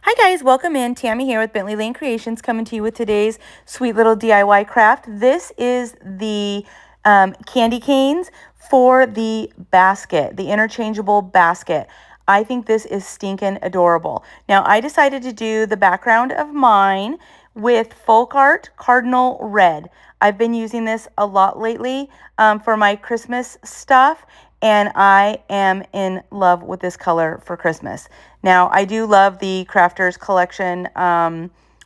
Hi guys, welcome in. Tammy here with Bentley Lane Creations coming to you with today's sweet little DIY craft. This is the candy canes for the basket, the interchangeable basket. I think this is stinking adorable. Now I decided to do the background of mine with folk art cardinal red. I've been using this a lot lately for my Christmas stuff, and I am in love with this color for Christmas. Now, I do love the Crafters Collection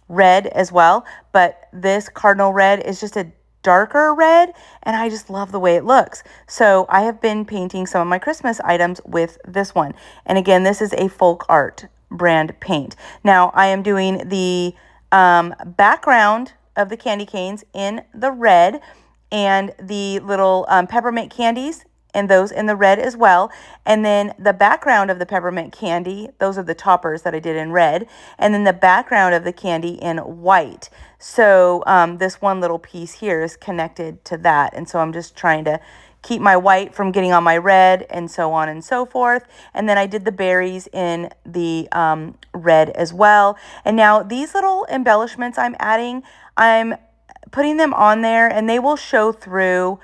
red as well, but this cardinal red is just a darker red, and I just love the way it looks. So I have been painting some of my Christmas items with this one. And again, this is a folk art brand paint. Now, I am doing the background of the candy canes in the red, and the little peppermint candies, and those in the red as well. And then the background of the peppermint candy, those are the toppers that I did in red. And then the background of the candy in white. So this one little piece here is connected to that. And so I'm just trying to keep my white from getting on my red, and so on and so forth. And then I did the berries in the red as well. And now these little embellishments I'm adding, I'm putting them on there, and they will show through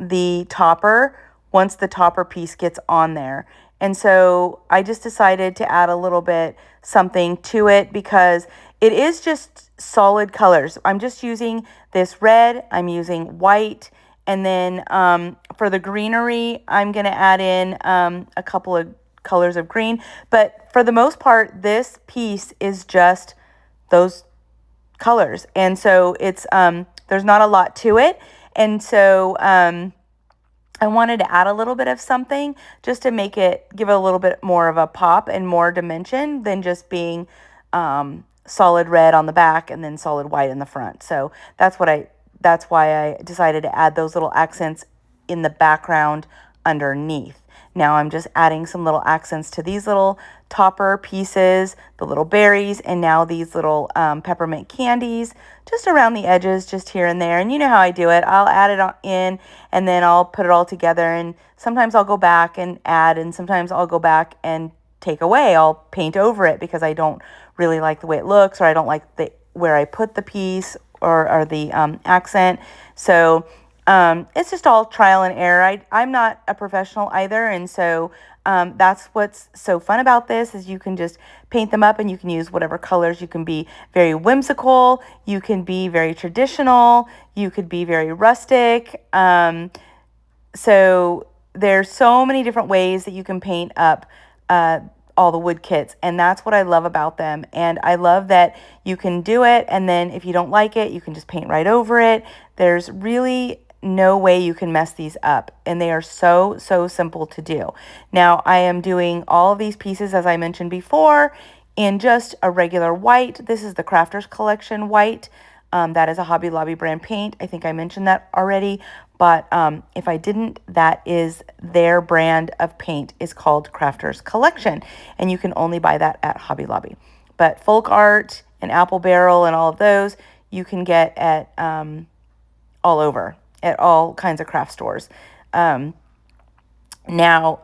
the topper once the topper piece gets on there. And so I just decided to add a little bit something to it because it is just solid colors. I'm just using this red, I'm using white, and then for the greenery, I'm going to add in a couple of colors of green. But for the most part, this piece is just those colors. And so it's there's not a lot to it. And so I wanted to add a little bit of something just to make it, give it a little bit more of a pop and more dimension than just being solid red on the back and then solid white in the front. So that's why I decided to add those little accents in the background underneath. Now I'm just adding some little accents to these little topper pieces, the little berries, and now these little peppermint candies just around the edges, just here and there. And you know how I do it. I'll add it in, and then I'll put it all together. And sometimes I'll go back and add, and sometimes I'll go back and take away. I'll paint over it because I don't really like the way it looks, or I don't like where I put the piece or the accent. So it's just all trial and error. I'm not a professional either, and so that's what's so fun about this is you can just paint them up and you can use whatever colors. You can be very whimsical, you can be very traditional, you could be very rustic. So there's so many different ways that you can paint up all the wood kits, and that's what I love about them. And I love that you can do it, and then if you don't like it, you can just paint right over it. There's really no way you can mess these up, and they are so simple to do. Now I am doing all of these pieces, as I mentioned before, in just a regular white. This is the Crafters Collection white. That is a Hobby Lobby brand paint. I think I mentioned that already, but if I didn't, that is their brand of paint, is called Crafters Collection, and you can only buy that at Hobby Lobby. But Folk Art and Apple Barrel and all of those you can get at all over, at all kinds of craft stores. Now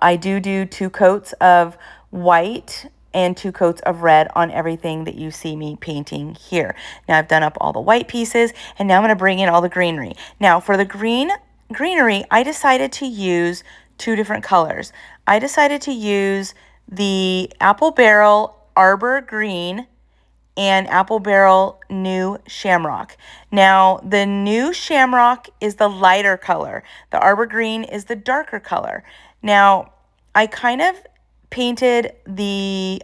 I do 2 coats of white and 2 coats of red on everything that you see me painting here. Now I've done up all the white pieces, and now I'm going to bring in all the greenery. Now for the greenery, I decided to use 2 different colors. I decided to use the Apple Barrel Arbor Green and Apple Barrel New Shamrock. Now, the New Shamrock is the lighter color. The Arbor Green is the darker color. Now, I kind of painted the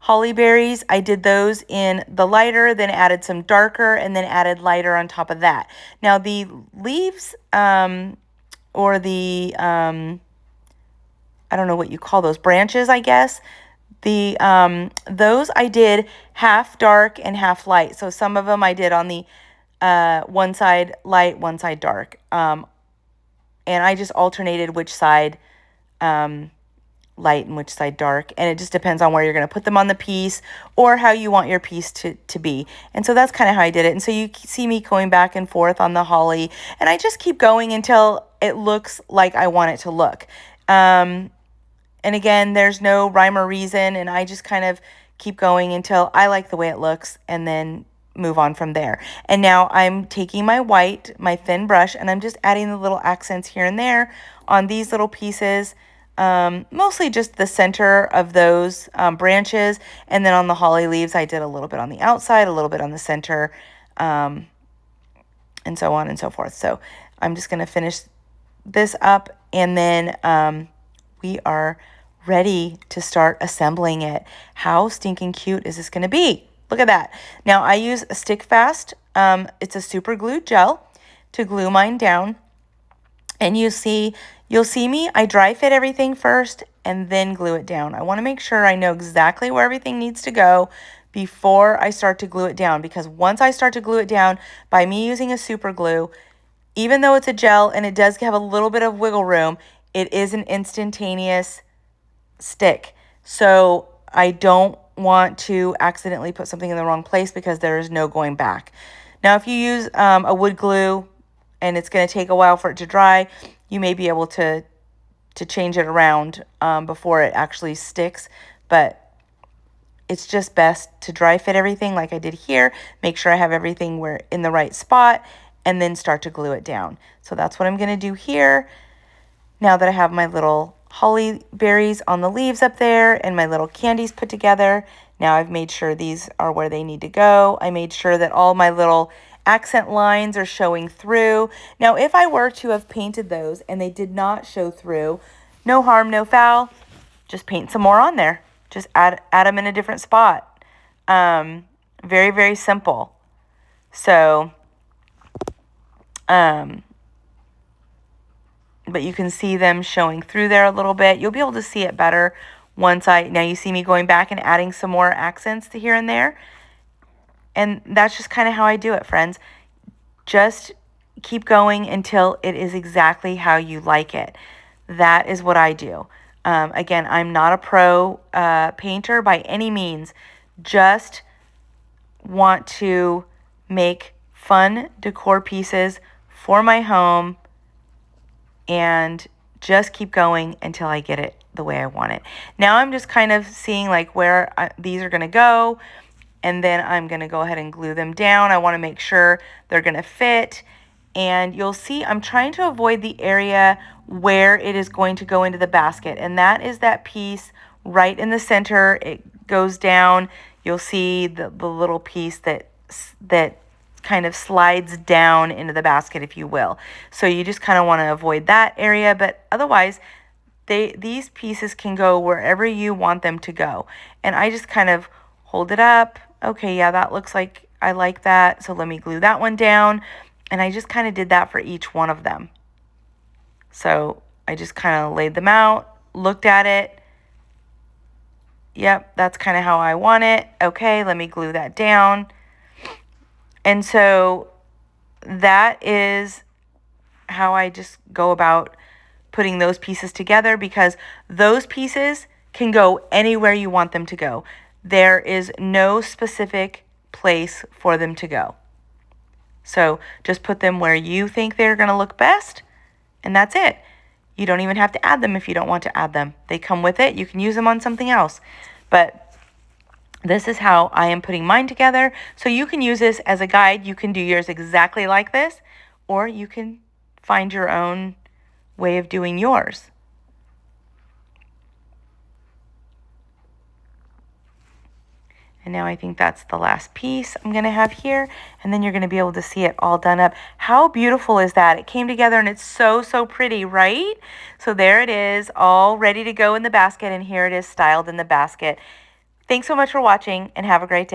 holly berries. I did those in the lighter, then added some darker, and then added lighter on top of that. Now, the leaves or the, I don't know what you call those, branches, I guess. Those I did half dark and half light. So some of them I did on the one side light, one side dark. And I just alternated which side light and which side dark. And it just depends on where you're going to put them on the piece or how you want your piece to be. And so that's kind of how I did it. And so you see me going back and forth on the holly. And I just keep going until it looks like I want it to look. And again, there's no rhyme or reason, and I just kind of keep going until I like the way it looks and then move on from there. And now I'm taking my white, my thin brush, and I'm just adding the little accents here and there on these little pieces, mostly just the center of those branches. And then on the holly leaves, I did a little bit on the outside, a little bit on the center, and so on and so forth. So I'm just going to finish this up, and then we are ready to start assembling it. How stinking cute is this going to be? Look at that. Now I use a stick fast. It's a super glue gel to glue mine down. And you'll see me, I dry fit everything first and then glue it down. I want to make sure I know exactly where everything needs to go before I start to glue it down, because once I start to glue it down by me using a super glue, even though it's a gel and it does have a little bit of wiggle room, it is an instantaneous stick. So I don't want to accidentally put something in the wrong place, because there is no going back. Now, if you use a wood glue and it's going to take a while for it to dry, you may be able to change it around before it actually sticks. But it's just best to dry fit everything like I did here. Make sure I have everything where in the right spot, and then start to glue it down. So that's what I'm going to do here. Now that I have my little holly berries on the leaves up there and my little candies put together, now I've made sure these are where they need to go. I made sure that all my little accent lines are showing through. Now, if I were to have painted those and they did not show through, no harm, no foul, just paint some more on there. Just add them in a different spot. Very, very simple. So, but you can see them showing through there a little bit. You'll be able to see it better now you see me going back and adding some more accents to here and there. And that's just kind of how I do it, friends. Just keep going until it is exactly how you like it. That is what I do. Again, I'm not a pro painter by any means. Just want to make fun decor pieces for my home and just keep going until I get it the way I want it. Now I'm just kind of seeing like where these are going to go, and then I'm going to go ahead and glue them down. I want to make sure they're going to fit. And you'll see I'm trying to avoid the area where it is going to go into the basket. And that is that piece right in the center. It goes down. You'll see the little piece that kind of slides down into the basket, if you will. So you just kind of want to avoid that area. But otherwise, these pieces can go wherever you want them to go. And I just kind of hold it up. Okay, yeah, that looks like I like that. So let me glue that one down. And I just kind of did that for each one of them. So I just kind of laid them out, looked at it. Yep, that's kind of how I want it. Okay, let me glue that down. And so that is how I just go about putting those pieces together, because those pieces can go anywhere you want them to go. There is no specific place for them to go. So just put them where you think they're going to look best, and that's it. You don't even have to add them if you don't want to add them. They come with it. You can use them on something else. But this is how I am putting mine together. So you can use this as a guide. You can do yours exactly like this, or you can find your own way of doing yours. And now I think that's the last piece I'm going to have here. And then you're going to be able to see it all done up. How beautiful is that? It came together and it's so, so pretty, right? So there it is, all ready to go in the basket. And here it is styled in the basket. Thanks so much for watching, and have a great day.